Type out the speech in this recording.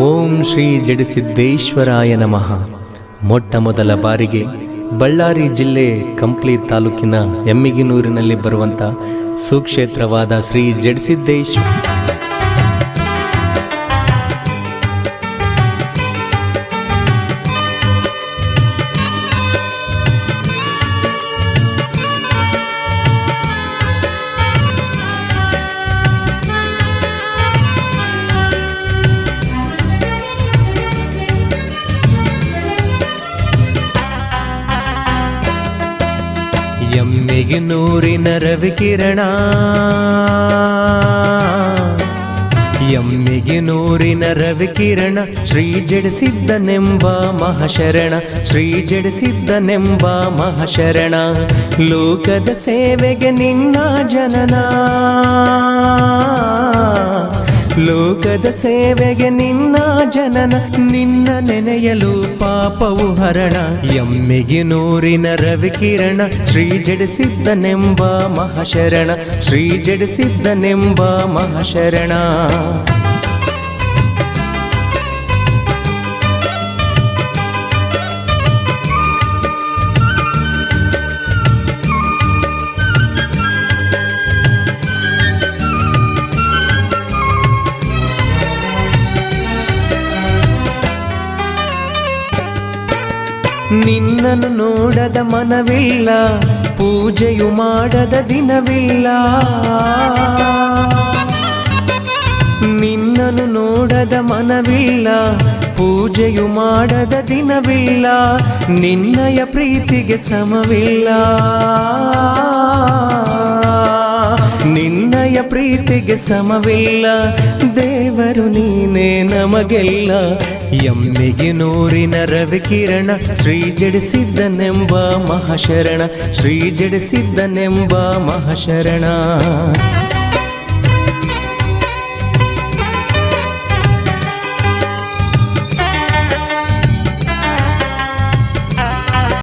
ಓಂ ಶ್ರೀ ಜಡಸಿದ್ದೇಶ್ವರಾಯ ನಮಃ. ಮೊಟ್ಟ ಮೊದಲ ಬಾರಿಗೆ ಬಳ್ಳಾರಿ ಜಿಲ್ಲೆ ಕಂಪ್ಲಿ ತಾಲೂಕಿನ ಎಮ್ಮಿಗಿನೂರಿನಲ್ಲಿ ಬರುವಂಥ ಸುಕ್ಷೇತ್ರವಾದ ಶ್ರೀ ಜಡಸಿದ್ದೇಶ್ವರ ಎಮ್ಮಿಗಿನೂರಿನ ರವಿಕಿರಣ, ಎಮ್ಮಿಗಿನೂರಿನ ರವಿಕಿರಣ, ಶ್ರೀ ಜಡಸಿದ್ದನೆಂಬ ಮಹಾಶರಣ, ಶ್ರೀ ಜಡಸಿದ್ದನೆಂಬ ಮಹಾಶರಣ. ಲೋಕದ ಸೇವೆಗೆ ನಿನ್ನ ಜನನ, ಲೋಕದ ಸೇವೆಗೆ ನಿನ್ನ ಜನನ, ನಿನ್ನ ನೆನೆಯಲು ಪಾಪವು ಹರಣ. ಎಮ್ಮಿಗಿನೂರಿನ ರವಿಕಿರಣ, ಶ್ರೀ ಜಡಸಿದ್ದನೆಂಬ ಮಹಾಶರಣ, ಶ್ರೀ ಜಡಸಿದ್ದನೆಂಬ ಮಹಾಶರಣ. ನಿನ್ನನ್ನು ನೋಡದ ಮನವಿಲ್ಲ, ಪೂಜೆಯು ಮಾಡದ ದಿನವಿಲ್ಲ. ನಿನ್ನನ್ನು ನೋಡದ ಮನವಿಲ್ಲ, ಪೂಜೆಯು ಮಾಡದ ದಿನವಿಲ್ಲ. ನಿನ್ನಯ ಪ್ರೀತಿಗೆ ಸಮವಿಲ್ಲ, ನಿನ್ನಯ ಪ್ರೀತಿಗೆ ಸಮವಿಲ್ಲ. ದೇವರು ನೀನೇ ನಮಗೆಲ್ಲ. ಎಮ್ಮಿಗಿನೂರಿನ ರವಿಕಿರಣ, ಶ್ರೀ ಜಡಸಿದ್ದನೆಂಬ ಮಹಾಶರಣ, ಶ್ರೀ ಜಡಸಿದ್ದನೆಂಬ ಮಹಾಶರಣ.